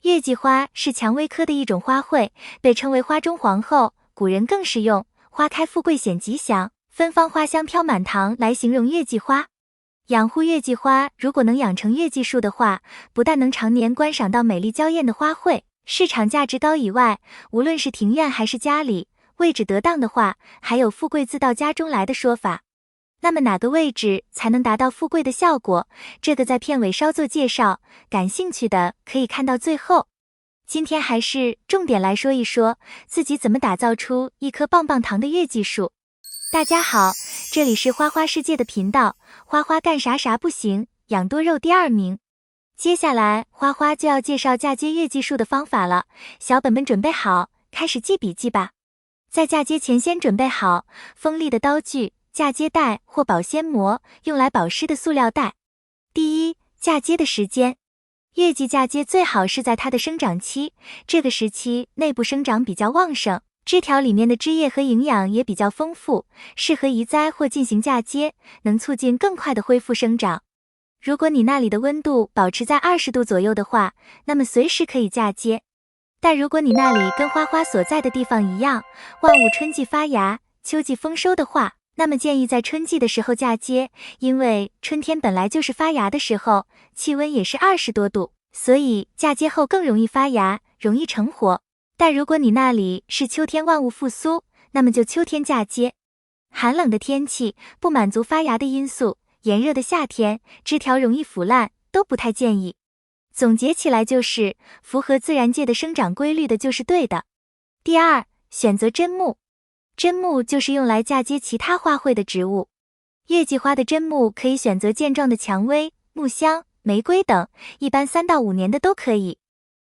月季花是蔷薇科的一种花卉，被称为花中皇后，古人更是用花开富贵显吉祥，芬芳花香飘满堂来形容月季花。养护月季花，如果能养成月季树的话，不但能常年观赏到美丽娇艳的花卉，市场价值高以外，无论是庭院还是家里，位置得当的话，还有富贵自到家中来的说法。那么哪个位置才能达到富贵的效果？这个在片尾稍作介绍，感兴趣的可以看到最后。今天还是重点来说一说自己怎么打造出一棵棒棒糖的月季树。大家好，这里是花花世界的频道，花花干啥啥不行，养多肉第2名。接下来花花就要介绍嫁接月季树的方法了，小本本准备好，开始记笔记吧。在嫁接前先准备好锋利的刀具、嫁接带或保鲜膜，用来保湿的塑料袋。第一，嫁接的时间。月季嫁接最好是在它的生长期，这个时期内部生长比较旺盛，枝条里面的汁液和营养也比较丰富，适合移栽或进行嫁接，能促进更快的恢复生长。如果你那里的温度保持在20度左右的话，那么随时可以嫁接。但如果你那里跟花花所在的地方一样，万物春季发芽，秋季丰收的话，那么建议在春季的时候嫁接，因为春天本来就是发芽的时候，气温也是20多度，所以嫁接后更容易发芽，容易成活。但如果你那里是秋天万物复苏，那么就秋天嫁接。寒冷的天气不满足发芽的因素，炎热的夏天枝条容易腐烂，都不太建议。总结起来就是符合自然界的生长规律的就是对的。第二，选择针木。针木就是用来嫁接其他花卉的植物。月季花的针木可以选择健壮的蔷薇、木香、玫瑰等，一般3到5年的都可以。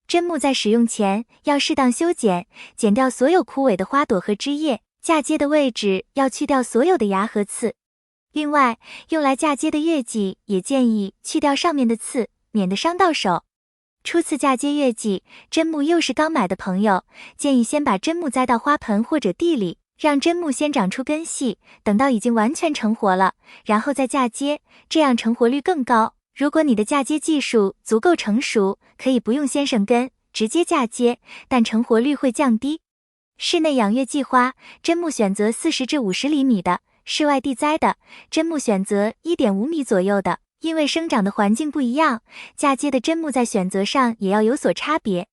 针木在使用前要适当修剪，剪掉所有枯萎的花朵和枝叶，嫁接的位置要去掉所有的芽和刺。另外，用来嫁接的月季也建议去掉上面的刺，免得伤到手。初次嫁接月季，针木又是刚买的朋友，建议先把针木栽到花盆或者地里，让针木先长出根系，等到已经完全成活了，然后再嫁接，这样成活率更高。如果你的嫁接技术足够成熟，可以不用先生根，直接嫁接，但成活率会降低。室内养月季花，针木选择40至50厘米的，室外地栽的，针木选择 1.5 米左右的。因为生长的环境不一样，嫁接的针木在选择上也要有所差别。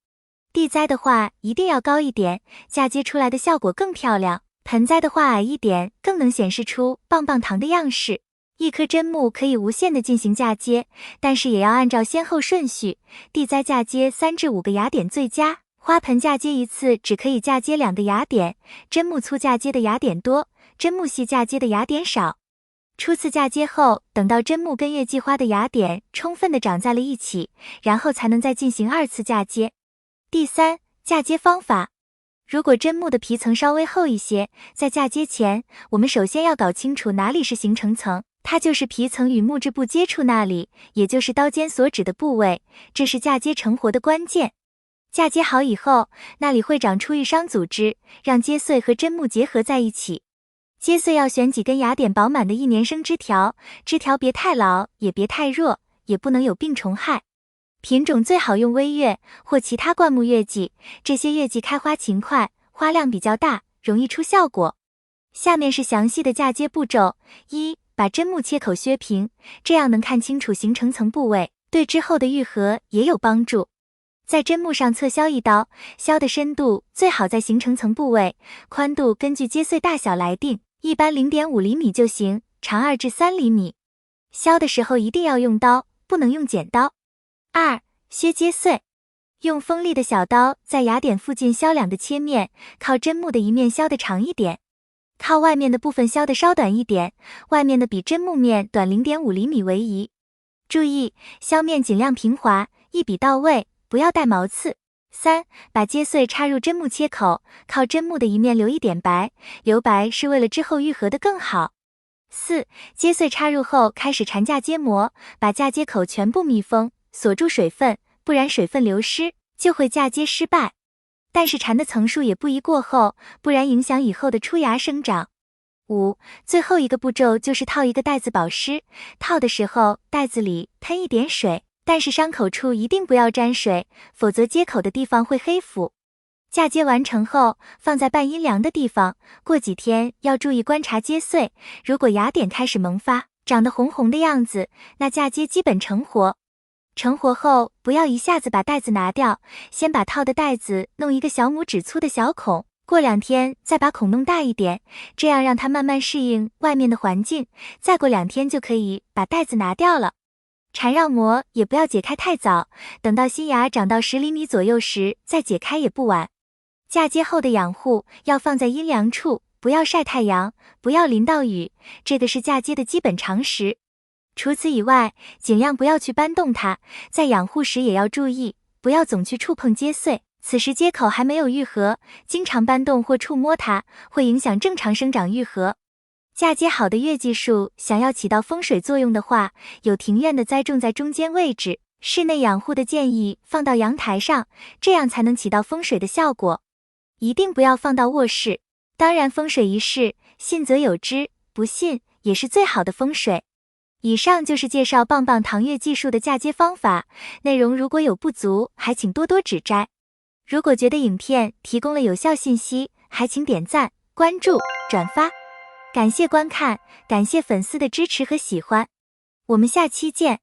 地栽的话一定要高一点，嫁接出来的效果更漂亮。盆栽的话矮一点，更能显示出棒棒糖的样式。一棵针木可以无限的进行嫁接，但是也要按照先后顺序。地栽嫁接3至5个芽点最佳，花盆嫁接一次只可以嫁接2个芽点，针木粗嫁接的芽点多，针木细嫁接的芽点少。初次嫁接后，等到针木跟月季花的芽点充分的长在了一起，然后才能再进行2次嫁接。第三，嫁接方法。如果针木的皮层稍微厚一些，在嫁接前，我们首先要搞清楚哪里是形成层，它就是皮层与木质部接触那里，也就是刀尖所指的部位，这是嫁接成活的关键。嫁接好以后，那里会长出育伤组织，让接穗和针木结合在一起。接穗要选几根芽点饱满的1年生枝条，枝条别太老，也别太弱，也不能有病虫害。品种最好用微月或其他灌木月季，这些月季开花勤快，花量比较大，容易出效果。下面是详细的嫁接步骤。1. 把针木切口削平，这样能看清楚形成层部位，对之后的愈合也有帮助。在针木上侧削一刀，削的深度最好在形成层部位，宽度根据接穗大小来定，一般 0.5 厘米就行，长2至3厘米。削的时候一定要用刀，不能用剪刀。2. 削接穗，用锋利的小刀在芽点附近削2个切面，靠针木的一面削得长一点，靠外面的部分削得稍短一点，外面的比针木面短 0.5 厘米为宜。注意，削面尽量平滑，一笔到位，不要带毛刺。3. 把接穗插入针木切口，靠针木的一面留一点白，留白是为了之后愈合得更好。4. 接穗插入后开始缠嫁接膜，把嫁接口全部密封，锁住水分，不然水分流失就会嫁接失败。但是缠的层数也不宜过厚，不然影响以后的出芽生长。5. 最后一个步骤就是套一个袋子保湿，套的时候袋子里喷一点水，但是伤口处一定不要沾水，否则接口的地方会黑腐。嫁接完成后，放在半阴凉的地方，过几天要注意观察接穗，如果芽点开始萌发，长得红红的样子，那嫁接基本成活。成活后，不要一下子把袋子拿掉，先把套的袋子弄一个小拇指粗的小孔，过2天再把孔弄大一点，这样让它慢慢适应外面的环境，再过2天就可以把袋子拿掉了。缠绕膜也不要解开太早，等到新芽长到10厘米左右时再解开也不晚。嫁接后的养护要放在阴凉处，不要晒太阳，不要淋到雨，这个是嫁接的基本常识。除此以外，尽量不要去搬动它，在养护时也要注意，不要总去触碰接穗，此时接口还没有愈合，经常搬动或触摸它，会影响正常生长愈合。嫁接好的月季树想要起到风水作用的话，有庭院的栽种在中间位置，室内养护的建议放到阳台上，这样才能起到风水的效果。一定不要放到卧室。当然风水一事，信则有之，不信也是最好的风水。以上就是介绍棒棒糖月季树的嫁接方法，内容如果有不足，还请多多指摘。如果觉得影片提供了有效信息，还请点赞、关注、转发。感谢观看，感谢粉丝的支持和喜欢，我们下期见。